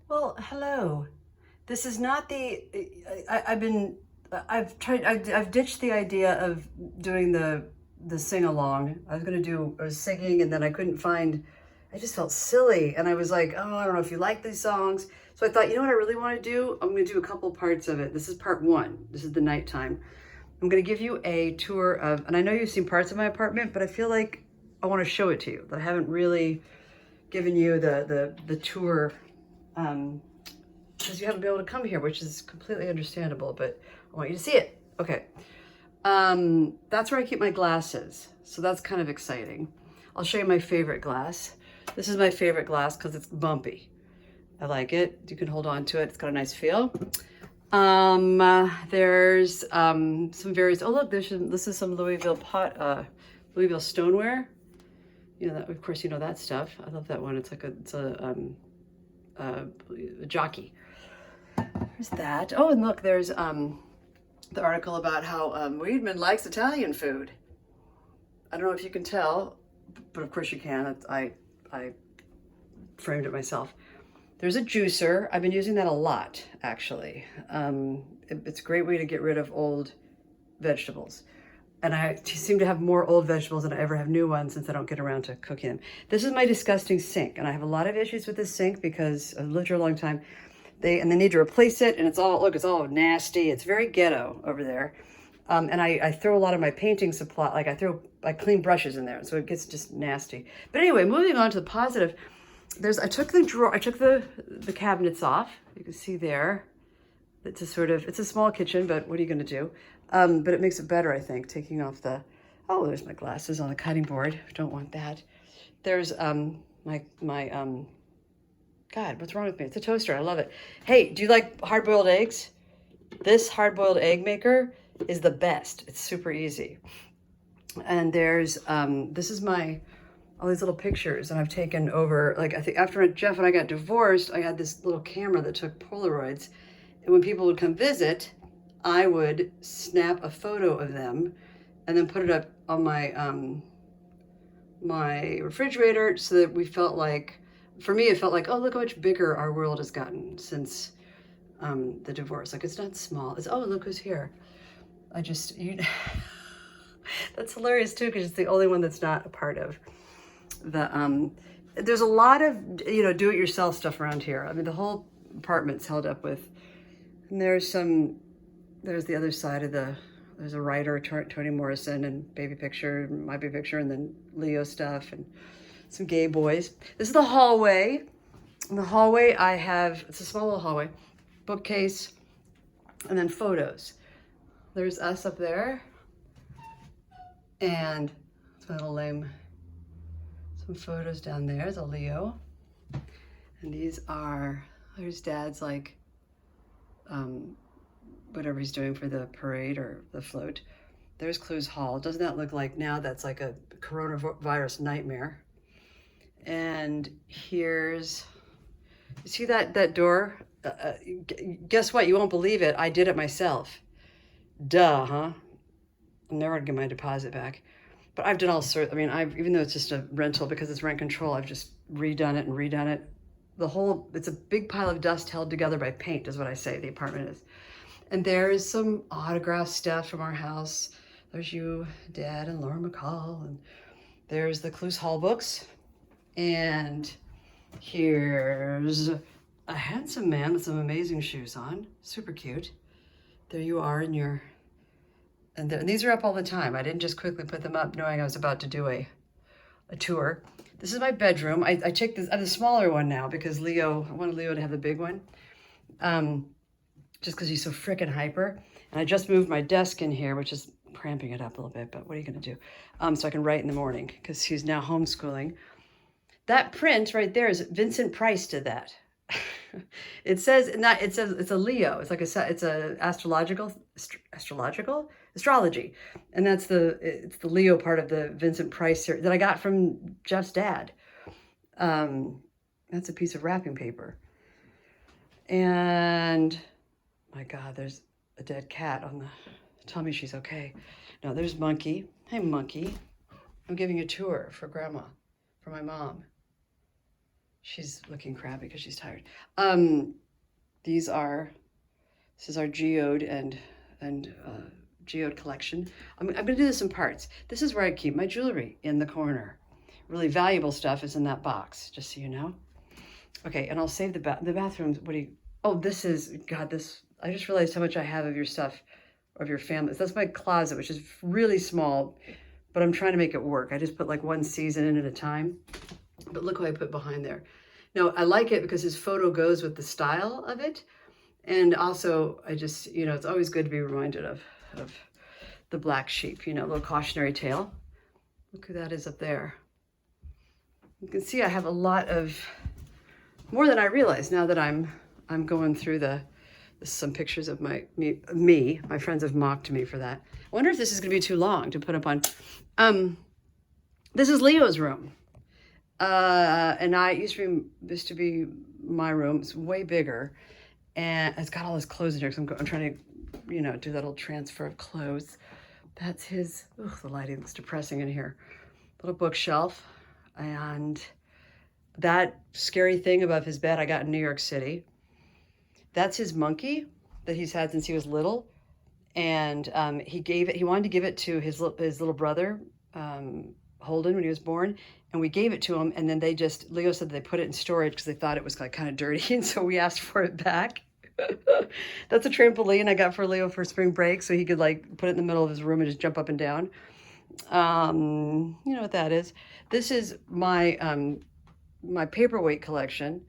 Well, hello. This is not the. I've ditched the idea of doing the sing along. I was singing and then I couldn't find. I just felt silly and I was like, oh, I don't know if you like these songs. So I thought, you know what I really want to do? I'm going to do a couple parts of it. This is part one. This is the nighttime. I'm going to give you a tour of, and I know you've seen parts of my apartment, but I feel like I want to show it to you. That I haven't really given you the tour. Because you haven't been able to come here, which is completely understandable, but I want you to see it. Okay. That's where I keep my glasses. So that's kind of exciting. I'll show you my favorite glass. This is my favorite glass because it's bumpy. I like it. You can hold on to it. It's got a nice feel. There's some various, oh look, this is some Louisville stoneware. You know, that, of course, you know that stuff. I love that one. It's like a jockey. There's that. Oh, and look, there's the article about how Weidman likes Italian food. I don't know if you can tell, but of course you can. I framed it myself. There's a juicer. I've been using that a lot, actually. It's a great way to get rid of old vegetables. And I seem to have more old vegetables than I ever have new ones since I don't get around to cooking them. This is my disgusting sink, and I have a lot of issues with this sink because I've lived here a long time. They need to replace it, and it's all nasty. It's very ghetto over there. And I throw a lot of my painting supply, like I clean brushes in there, so it gets just nasty. But anyway, moving on to the positive, I took the cabinets off. You can see there. It's a small kitchen, but what are you going to do? But it makes it better, I think, taking off there's my glasses on the cutting board. Don't want that. There's God, what's wrong with me? It's a toaster. I love it. Hey, do you like hard-boiled eggs? This hard-boiled egg maker is the best. It's super easy. And there's, this is all these little pictures that I've taken over. Like, I think after Jeff and I got divorced, I had this little camera that took Polaroids. And when people would come visit, I would snap a photo of them and then put it up on my refrigerator so that we felt like, for me, it felt like, oh, look how much bigger our world has gotten since the divorce. Like, it's not small. It's, oh, look who's here. That's hilarious too, because it's the only one that's not a part of the, there's a lot of, do-it-yourself stuff around here. I mean, the whole apartment's held up with, and there's the other side of there's a writer, Toni Morrison, and baby picture, my baby picture, and then Leo stuff, and some gay boys. This is the hallway. In the hallway, it's a small little hallway, bookcase, and then photos. There's us up there, and it's my little lame. Some photos down there. There's a Leo, and there's Dad's whatever he's doing for the parade or the float. There's Clues Hall. Doesn't that look like now that's like a coronavirus nightmare? And you see that door? Guess what? You won't believe it. I did it myself. Duh, huh? I'm never gonna get my deposit back. But I've done all sorts. I mean, even though it's just a rental because it's rent control, I've just redone it. It's a big pile of dust held together by paint, is what I say the apartment is. And there is some autograph stuff from our house. There's you, Dad, and Laura McCall, and there's the Clues Hall books. And here's a handsome man with some amazing shoes on. Super cute. There you are and these are up all the time. I didn't just quickly put them up knowing I was about to do a tour. This is my bedroom. I have the smaller one now because I wanted Leo to have the big one. Just because he's so freaking hyper. And I just moved my desk in here, which is cramping it up a little bit, but what are you gonna do? So I can write in the morning because he's now homeschooling. That print right there is Vincent Price did that. It says it's a Leo. It's like it's a astrology, and it's the Leo part of the Vincent Price series that I got from Jeff's dad. That's a piece of wrapping paper, and my God, there's a dead cat on the. Tell me she's okay. No, there's Monkey. Hey, Monkey. I'm giving a tour for Grandma, for my mom. She's looking crabby because she's tired. These are, this is our geode and geode collection. I'm going to do this in parts. This is where I keep my jewelry, in the corner. Really valuable stuff is in that box, just so you know. Okay, and I'll save the bathrooms. What do you, oh, this is, God, this, I just realized how much I have of your stuff, of your families. That's my closet, which is really small, but I'm trying to make it work. I just put like one season in at a time. But look what I put behind there. Now, I like it because his photo goes with the style of it. And also, I just, you know, it's always good to be reminded of the black sheep, you know, a little cautionary tale. Look who that is up there. You can see I have a lot of, more than I realize now that I'm going through some pictures of my friends have mocked me for that. I wonder if this is going to be too long to put up on. This is Leo's room. And used to be my room. It's way bigger. And it's got all his clothes in here. So I'm trying to, you know, do that little transfer of clothes. That's his, the lighting looks depressing in here. Little bookshelf. And that scary thing above his bed I got in New York City. That's his monkey that he's had since he was little. And he wanted to give it to his little brother, Holden, when he was born. And we gave it to him, and then Leo said they put it in storage because they thought it was like kind of dirty, and so we asked for it back. That's a trampoline I got for Leo for spring break, so he could like put it in the middle of his room and just jump up and down. You know what that is. This is my my paperweight collection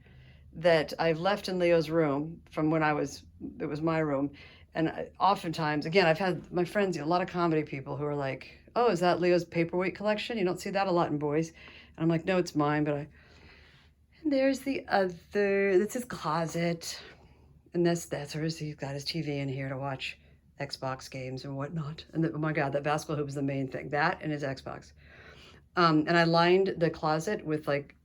that I've left in Leo's room from when it was my room. And oftentimes, again, I've had my friends, you know, a lot of comedy people who are like, oh, is that Leo's paperweight collection? You don't see that a lot in boys. And I'm like, no, it's mine. And there's the other, that's his closet. And that's hers. He's got his TV in here to watch Xbox games and whatnot. And oh my God, that basketball hoop is the main thing. That and his Xbox. And I lined the closet with like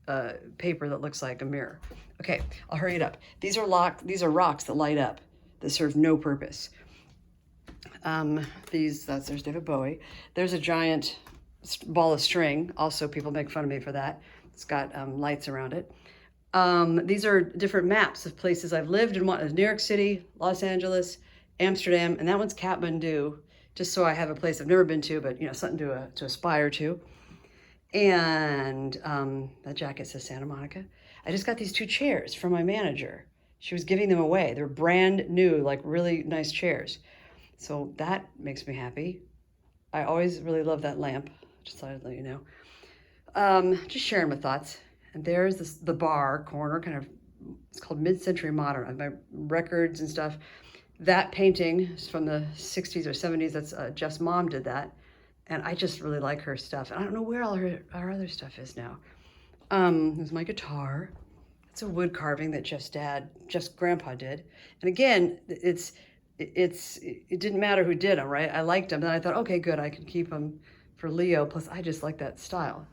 paper that looks like a mirror. Okay, I'll hurry it up. These are rocks that light up that serve no purpose. There's David Bowie. There's a giant ball of string. Also, people make fun of me for that. It's got lights around it. These are different maps of places I've lived in. One is New York City, Los Angeles, Amsterdam, and that one's Kathmandu, just so I have a place I've never been to, but you know, something to aspire to. And that jacket says Santa Monica. I just got these 2 chairs from my manager. She was giving them away. They're brand new, like really nice chairs. So that makes me happy. I always really love that lamp. Just thought I'd let you know. Just sharing my thoughts. And there's the bar corner, kind of, it's called Mid-Century Modern. I have my records and stuff. That painting is from the 60s or 70s. That's Jeff's mom did that. And I just really like her stuff. And I don't know where all our other stuff is now. There's my guitar. It's a wood carving that Jeff's grandpa did. And again, it didn't matter who did them, right? I liked them. Then I thought, okay, good, I can keep them for Leo. Plus, I just like that style.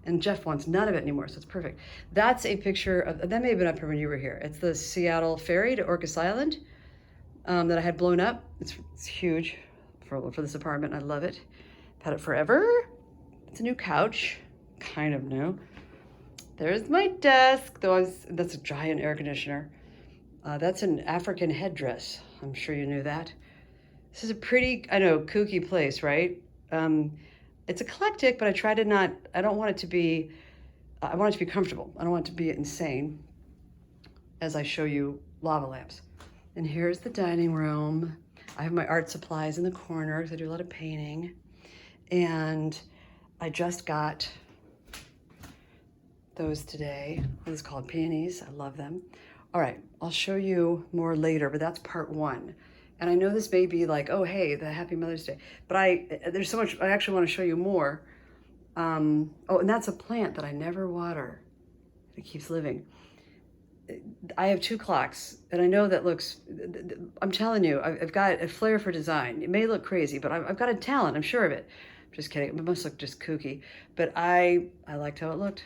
And Jeff wants none of it anymore, so it's perfect. That's a picture of, that may have been up here when you were here. It's the Seattle ferry to Orcas Island that I had blown up. It's huge for this apartment. I love it. I've had it forever. It's a new couch, kind of new. There's my desk, that's a giant air conditioner. That's an African headdress. I'm sure you knew that. This is a pretty, I know, kooky place, right? It's eclectic, but I don't want it to be, I want it to be comfortable. I don't want it to be insane as I show you lava lamps. And here's the dining room. I have my art supplies in the corner because I do a lot of painting. And I just got those today. This is called peonies. I love them. All right, I'll show you more later, but that's part 1. And I know this may be like, oh, hey, the Happy Mother's Day. But there's so much, I actually want to show you more. Oh, and that's a plant that I never water. It keeps living. I have 2 clocks, and I know that looks, I'm telling you, I've got a flair for design. It may look crazy, but I've got a talent, I'm sure of it. I'm just kidding, it must look just kooky. But I liked how it looked.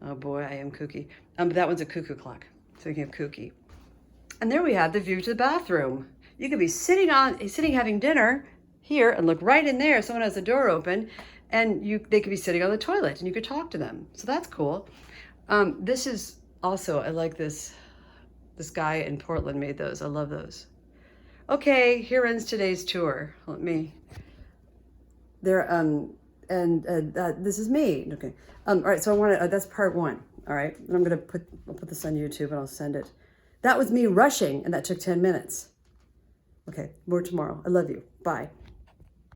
Oh boy, I am kooky. But that one's a cuckoo clock, speaking of kooky. And there we have the view to the bathroom. You could be sitting having dinner here and look right in there. Someone has the door open, and they could be sitting on the toilet and you could talk to them. So that's cool. This is also, I like this. This guy in Portland made those. I love those. Okay, here ends today's tour. Let me. There. This is me. Okay. All right. So I want to. That's part one. All right. And I'll put this on YouTube and I'll send it. That was me rushing, and that took 10 minutes. Okay. More tomorrow. I love you. Bye.